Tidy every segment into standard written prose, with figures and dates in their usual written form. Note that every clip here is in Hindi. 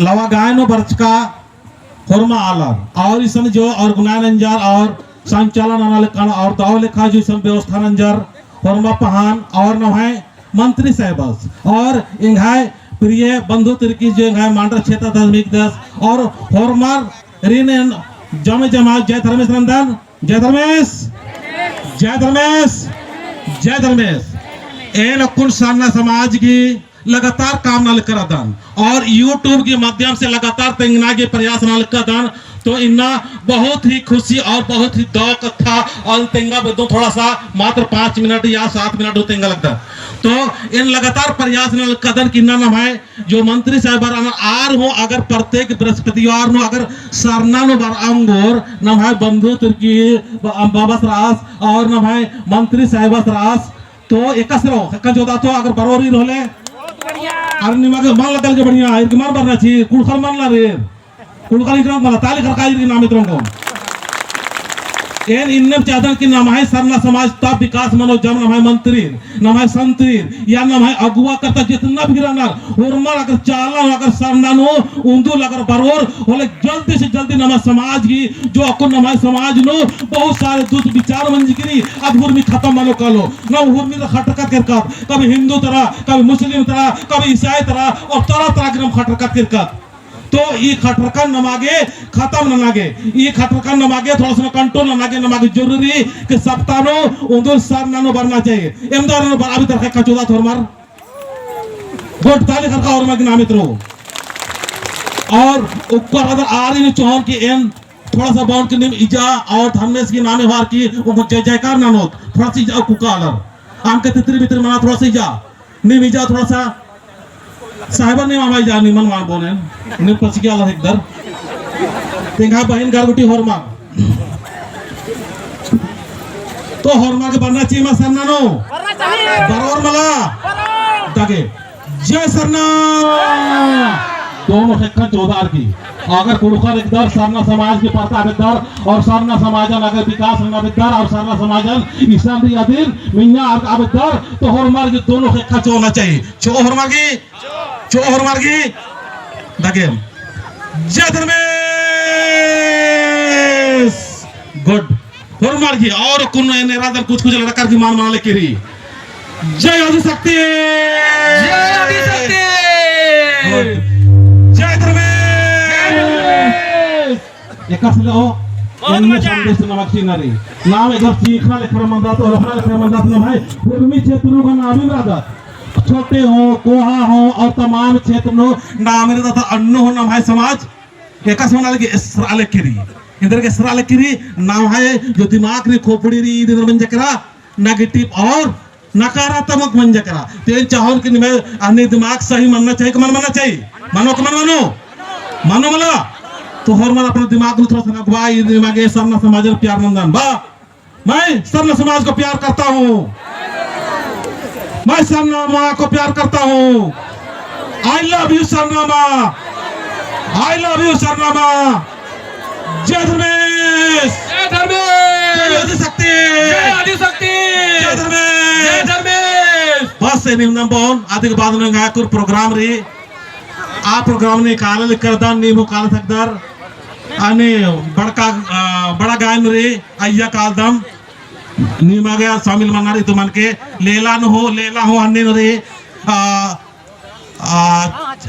लवा गायनो बरचका होरमा आलर और इसमें जो ऑर्गेनाइज अंजार और संचालन अनालिकन और दाव लेखा जो इसमें व्यवस्था अंजार होरमा पहान और न है मंत्री साहबस और इंघाय प्रिय बंधु तिरकी जो इंघाय मांडर क्षेत्र धार्मिक दस और होरमार रीन जमे जमा जय धर्मेश नंदन जय धर्मेश जय धर्मेश जय धर्मेश एन कुल सान्ना समाज की लगातार काम नाल करदन और यूट्यूब के माध्यम से लगातार तेंगना के प्रयास नाल करदन तो इन्ना बहुत ही खुशी और बहुत ही दौ कथा और तेंगा बेदो थोड़ा सा मात्र 5 मिनट या 7 मिनट तेंगा लगता तो इन लगातार प्रयास नाल करदन किन्ना नाम है जो मंत्री साहब आर हो अगर प्रत्येक बृहस्पतिवार नो अगर सरना नो बार अंगोर नाम है बंधु तुर्की बाबा रास और नाम है मंत्री साहब रास तो एकसरो का जोदा तो अगर बरोरी रहले अरे निमागे मान लदल के बढ़िया इनके मान बरना चाहिए कुलखल मान ला रे कुलखल इकराम मला ताली खरकाई के नाम इतरों को एन इन्ने चादर की नाम है सरना समाज तब विकास मनोजम नाम है मंत्री नाम है संत्री या नाम है अगुआ करता जितना भी रहना उर्मर अगर चाला अगर सरना नो उंदुल अगर बरोर होले जल्दी से जल्दी नाम समाज की जो अको नाम है समाज नो बहुत सारे दुष्ट विचार मंजगिरी अब हुर्मी खत्म मानो कालो ना हुर्मी तो खटका किरकत कभी हिंदू तरह कभी मुस्लिम तरह कभी ईसाई तरह और तरह तरह के खटका किरकत तो ये खटरका नमागे खत्म न लागे ये खटरका नमागे थोड़ा सा कंट्रोल न लागे नमागे जरूरी कि सप्तानो उंदुल सर नानो भरना चाहिए एमदार नो अभी तक का चौदा थोर मार गोट ताली खरका और मग नामित रो और ऊपर अगर आरी ने चौहान की एम थोड़ा सा बाउंड के निम इजा और धर्मेश की नामे वार की वो जय जयकार नानो थोड़ा सी इजा कुकालर आम के तितरी बितर मना थोड़ा सा इजा निम इजा थोड़ा सा साहिबा ने मामाई जानी मन मान बोने ने पछ के आला एकदर तेंगा बहन गारगुटी होरमा तो होरमा के बनना चाहिए मा सरना नो बरोर मला दागे जय सरना दोनों सेक्शन 14 की अगर कुलखर एकदर सरना समाज के प्रता अबेदर और सरना समाजन अगर विकास अबेदर और सरना समाजन ईसान दी अधीन मिन्ना अबेदर तो होरमा के दोनों सेक्शन चोना चाहिए चो होरमा की दागे जय धर्मेश गुड होरमार की और कुन निरादर कुछ लड़कर की मान माले की जय आदिशक्ति जय धर्मेश एकसले हो इनमें संदेश नमक सीनरी नाम इधर सीखना लेकर मंदात और अपना लेकर मंदात नाम है उर्मी क्षेत्रों का नाम ही राधा छोटे हो कोहा हो और तमाम क्षेत्र नो नाम रहता था अन्नो हो नाम है समाज एका समाज के इसराले किरी इंदर के इसराले किरी नाम है जो दिमाग रे खोपड़ी री इधर बन जकरा नेगेटिव और नकारात्मक बन जकरा तेन चाहन कि मैं अन्य दिमाग सही मानना चाहिए कि मानना चाहिए मानो कि मानो मला तो हर मन अपना दिमाग में थोड़ा सा अगवाई दिमाग ये सरना समाज में प्यार नंदन बा मैं सरना समाज को प्यार करता हूँ मैं सरना माँ को प्यार करता हूँ आई लव यू सरना माँ आई लव यू सरना माँ जय धर्मेश जय धर्मेश जय आदिशक्ति जय आदिशक्ति जय धर्मेश जय धर्मेश बस से निम्न बोन आदि के बाद में गाय कुछ प्रोग्राम रे आ प्रोग्राम ने काले लिखकर दान नीमो काले थकदार आने बड़ा गायन रे अय्या कालदम नीमा गया शामिल मनारी तो मन के लेला हो अन्य रे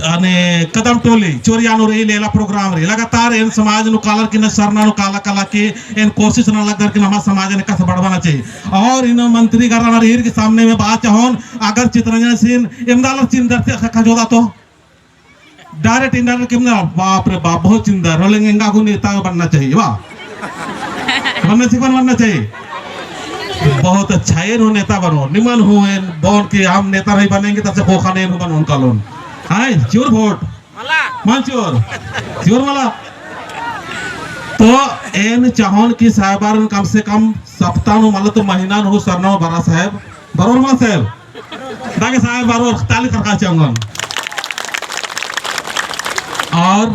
अने कदम टोली चोरियानो रे लेला प्रोग्राम रे लगातार इन समाज नु कालर की न सरना नु काला काला के इन कोशिश न लग कर के हमारा समाज ने कस बढ़वाना चाहिए और इन मंत्री घराना रीर के सामने में बात चाहन अगर चित्रंजन सिंह इमदाल चिंदर से खजोदा तो डायरेक्ट इंडायरेक्ट कितना बाप रे बाप बहुत चिंदर रोलेंगा को नेता बनना चाहिए वाह बनना चाहिए बहुत अच्छा है नो नेता बनो निमन हो बोल के हम नेता नहीं बनेंगे तब से खोखा नहीं बनो उनका लोन हाय चोर वोट मान चोर मला तो एन चाहन की साहबार कम से कम सप्ताह नो मतलब तो महीना नो सरना बरा साहब बरोर मा साहब दागे साहब बरोर ताली करका चाहूंगा और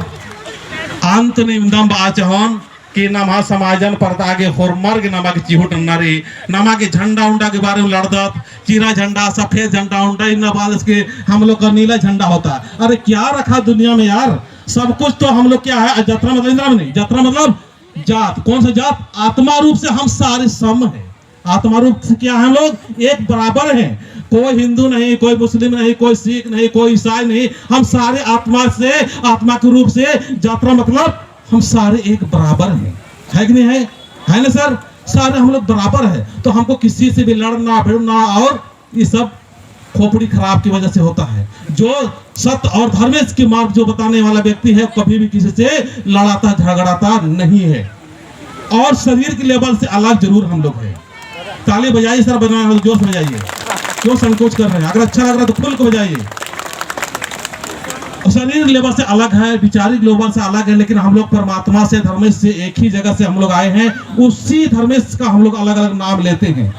अंत निम्दम बाचहन कि नमा समाजन परतागे होरमर्ग नमा के चिहुट नारी नमा के झंडा उंडा के बारे में लड़दत चीरा झंडा सफेद झंडा उंडा इन बाद इसके हम लोग का नीला झंडा होता है अरे क्या रखा दुनिया में यार सब कुछ तो हम लोग क्या है, जतरा मतलब इंद्रा में नहीं, जतरा मतलब जात। कौन सा जात? आत्मा रूप से हम सारे सम हैं। आत्मा रूप से क्या है, हम लोग एक बराबर हैं। कोई हिंदू नहीं, कोई मुस्लिम नहीं, कोई सिख नहीं, कोई ईसाई नहीं, हम सारे आत्मा से, आत्मा के रूप से यात्रा मतलब हम सारे एक बराबर हैं। है कि नहीं है? है ना सर? सारे हम लोग बराबर है। तो हमको किसी से भी लड़ना भिड़ना और ये सब खोपड़ी खराब की वजह से होता है। जो सत्य और धर्मेश के मार्ग जो बताने वाला व्यक्ति है, कभी भी किसी से लड़ाता झगड़ाता नहीं है। और शरीर के लेवल से अलग जरूर हम लोग हैं। ताली बजाइए सर, बजाना जोर से बजाइए, क्यों संकोच कर रहे हैं? अगर अच्छा लग रहा है तो खुल को बजाइए। शरीर लेवल से अलग है, विचारिक लेवल से अलग है, लेकिन हम लोग परमात्मा से, धर्मेश से एक ही जगह से हम लोग आए हैं। उसी धर्मेश का हम लोग अलग अलग नाम लेते हैं।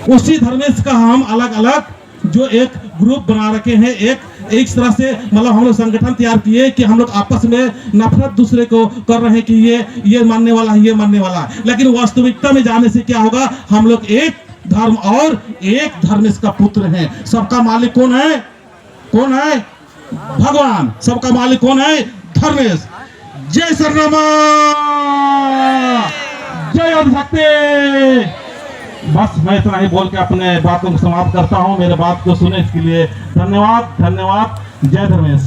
उसी धर्मेश का हम अलग अलग जो एक ग्रुप बना रखे हैं, एक तरह से मतलब हम लोग संगठन तैयार किए कि हम लोग आपस में नफरत दूसरे को कर रहे हैं कि ये मानने वाला है, ये मानने वाला है। लेकिन वास्तविकता में जाने से क्या होगा, हम लोग एक धर्म और एक धर्मेश का पुत्र हैं। सबका मालिक कौन है? कौन है? भगवान। सबका मालिक कौन है? धर्मेश। जय श्री राम, जय आदिशक्ति। बस मैं इतना ही बोल के अपने बातों को समाप्त करता हूँ। मेरे बात को सुने इसके लिए धन्यवाद। धन्यवाद। जय धर्मेश।